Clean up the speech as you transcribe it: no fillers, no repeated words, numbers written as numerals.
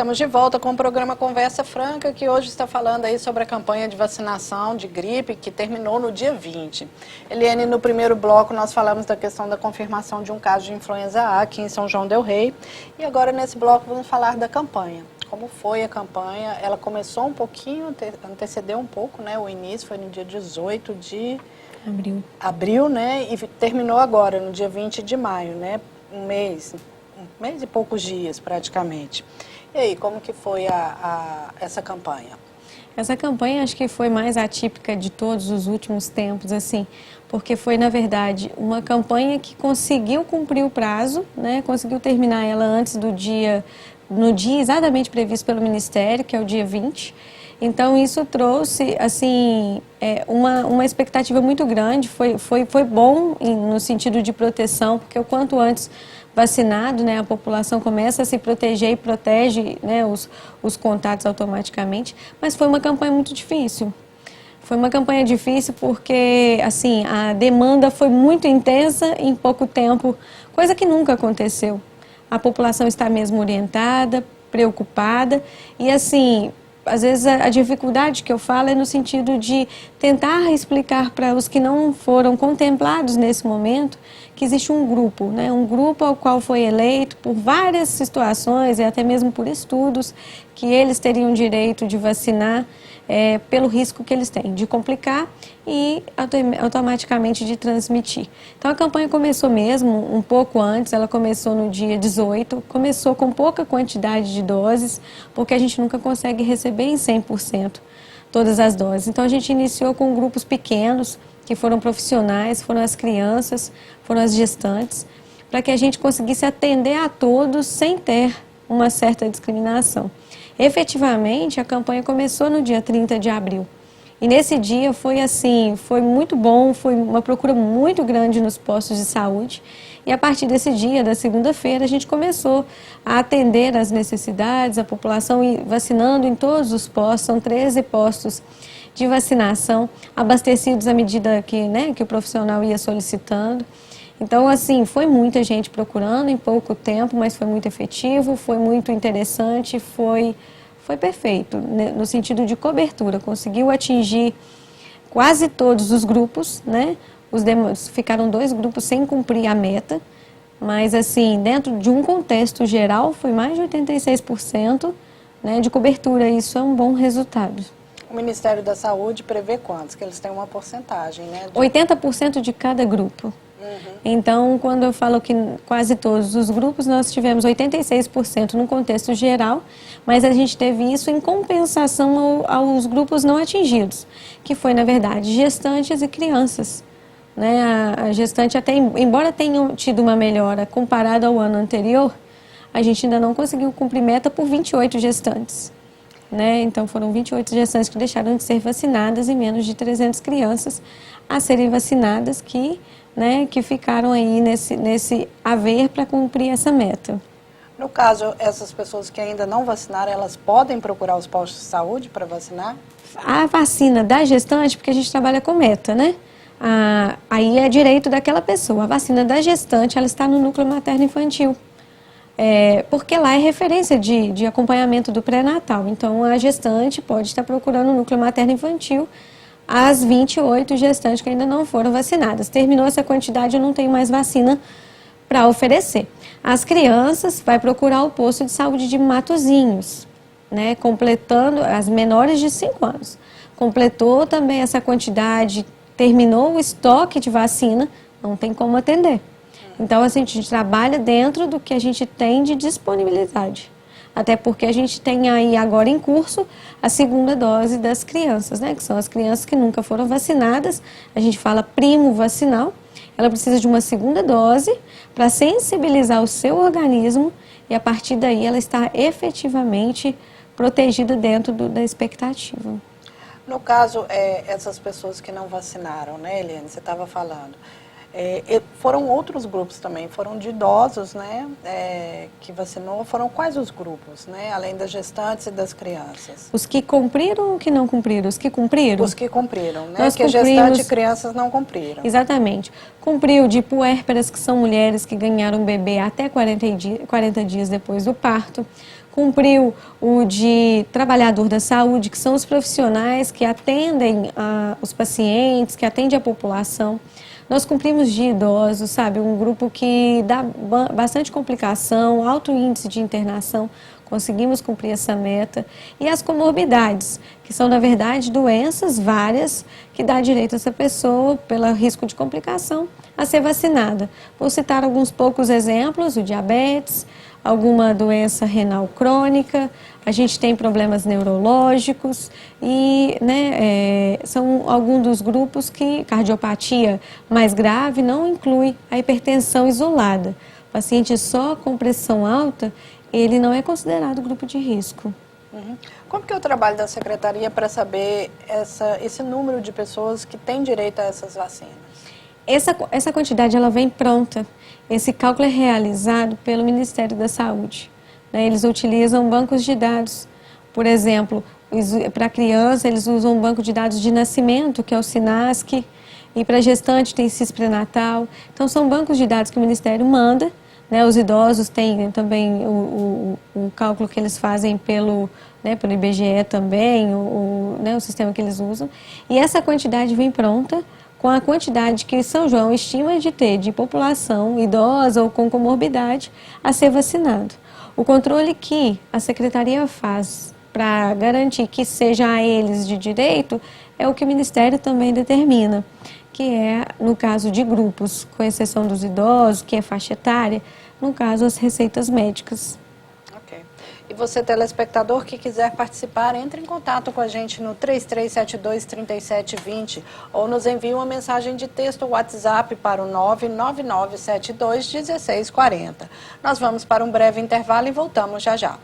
Estamos de volta com o programa Conversa Franca, que hoje está falando aí sobre a campanha de vacinação de gripe, que terminou no dia 20. Eliane, no primeiro bloco nós falamos da questão da confirmação de um caso de influenza A aqui em São João del Rei. E agora nesse bloco vamos falar da campanha. Como foi a campanha? Ela começou um pouquinho, antecedeu um pouco, né? O início foi no dia 18 de abril, né? E terminou agora, no dia 20 de maio, né? Um mês e poucos dias praticamente. E aí, como que foi essa campanha? Essa campanha acho que foi mais atípica de todos os últimos tempos, assim, porque foi, na verdade, uma campanha que conseguiu cumprir o prazo, né? Conseguiu terminar ela antes do dia, no dia exatamente previsto pelo Ministério, que é o dia 20. Então, isso trouxe, assim, uma expectativa muito grande, foi bom no sentido de proteção, porque o quanto antes vacinado, né, a população começa a se proteger e protege, né, os contatos automaticamente, mas foi uma campanha muito difícil. Foi uma campanha difícil porque, assim, a demanda foi muito intensa em pouco tempo, coisa que nunca aconteceu. A população está mesmo orientada, preocupada e, assim, às vezes a dificuldade que eu falo é no sentido de tentar explicar para os que não foram contemplados nesse momento que existe um grupo, né? Um grupo ao qual foi eleito por várias situações e até mesmo por estudos que eles teriam direito de vacinar pelo risco que eles têm de complicar e automaticamente de transmitir. Então a campanha começou mesmo um pouco antes, ela começou no dia 18, começou com pouca quantidade de doses, porque a gente nunca consegue receber em 100% todas as doses. Então a gente iniciou com grupos pequenos, que foram profissionais, foram as crianças, foram as gestantes, para que a gente conseguisse atender a todos sem ter uma certa discriminação. Efetivamente, a campanha começou no dia 30 de abril. E nesse dia foi assim, foi muito bom, foi uma procura muito grande nos postos de saúde. E a partir desse dia, da segunda-feira, a gente começou a atender as necessidades, a população vacinando em todos os postos, são 13 postos de vacinação, abastecidos à medida que, né, que o profissional ia solicitando. Então, assim, foi muita gente procurando em pouco tempo, mas foi muito efetivo, foi muito interessante, foi perfeito, né, no sentido de cobertura. Conseguiu atingir quase todos os grupos, né? Ficaram 2 grupos sem cumprir a meta, mas, assim, dentro de um contexto geral, foi mais de 86%, né, de cobertura. Isso é um bom resultado. O Ministério da Saúde prevê quantos? Que eles têm uma porcentagem, né? 80% de cada grupo. Então, quando eu falo que quase todos os grupos, nós tivemos 86% no contexto geral, mas a gente teve isso em compensação aos grupos não atingidos, que foi, na verdade, gestantes e crianças. Né? A gestante, até embora tenha tido uma melhora comparada ao ano anterior, a gente ainda não conseguiu cumprir meta por 28 gestantes. Né? Então, foram 28 gestantes que deixaram de ser vacinadas e menos de 300 crianças a serem vacinadas que ficaram aí nesse haver para cumprir essa meta. No caso, essas pessoas que ainda não vacinaram, elas podem procurar os postos de saúde para vacinar? A vacina da gestante, porque a gente trabalha com meta, né? Aí é direito daquela pessoa. A vacina da gestante, ela está no núcleo materno-infantil. Porque lá é referência de acompanhamento do pré-natal. Então, a gestante pode estar procurando o núcleo materno-infantil as 28 gestantes que ainda não foram vacinadas. Terminou essa quantidade, eu não tenho mais vacina para oferecer. As crianças, vai procurar o posto de saúde de Matozinhos, né? Completando as menores de 5 anos. Completou também essa quantidade, terminou o estoque de vacina, não tem como atender. Então, assim, a gente trabalha dentro do que a gente tem de disponibilidade. Até porque a gente tem aí agora em curso a segunda dose das crianças, né? Que são as crianças que nunca foram vacinadas. A gente fala primo vacinal. Ela precisa de uma segunda dose para sensibilizar o seu organismo e a partir daí ela está efetivamente protegida dentro da expectativa. No caso, essas pessoas que não vacinaram, né, Eliane, você estava falando, foram outros grupos também, foram de idosos, né, que vacinou, foram quais os grupos, né, além das gestantes e das crianças? Os que cumpriram ou que não cumpriram? Os que cumpriram? Os que cumpriram, né, Nós porque gestantes e crianças não cumpriram. Exatamente. Cumpriu de puérperas, que são mulheres que ganharam bebê até 40 dias depois do parto. cumpriu o de trabalhador da saúde, que são os profissionais que atendem os pacientes, que atendem a população. Nós cumprimos de idosos, sabe, um grupo que dá bastante complicação, alto índice de internação, conseguimos cumprir essa meta. E as comorbidades, que são, na verdade, doenças várias que dá direito a essa pessoa, pelo risco de complicação, a ser vacinada. Vou citar alguns poucos exemplos: o diabetes, alguma doença renal crônica, a gente tem problemas neurológicos e são alguns dos grupos que cardiopatia mais grave não inclui a hipertensão isolada. O paciente só com pressão alta, ele não é considerado grupo de risco. Uhum. Como que é o trabalho da Secretaria para saber esse número de pessoas que têm direito a essas vacinas? Essa quantidade ela vem pronta. Esse cálculo é realizado pelo Ministério da Saúde. Eles utilizam bancos de dados. Por exemplo, para criança, eles usam um banco de dados de nascimento, que é o SINASC, e para gestante tem CIS pré-natal. Então, são bancos de dados que o Ministério manda. Os idosos têm também o cálculo que eles fazem pelo IBGE também, o sistema que eles usam. E essa quantidade vem pronta, com a quantidade que São João estima de ter de população idosa ou com comorbidade a ser vacinado. O controle que a Secretaria faz para garantir que seja a eles de direito é o que o Ministério também determina, que é, no caso de grupos, com exceção dos idosos, que é faixa etária, no caso, as receitas médicas. Ok. E você, telespectador, que quiser participar, entre em contato com a gente no 3372-3720 ou nos envie uma mensagem de texto WhatsApp para o 99972-1640. Nós vamos para um breve intervalo e voltamos já já.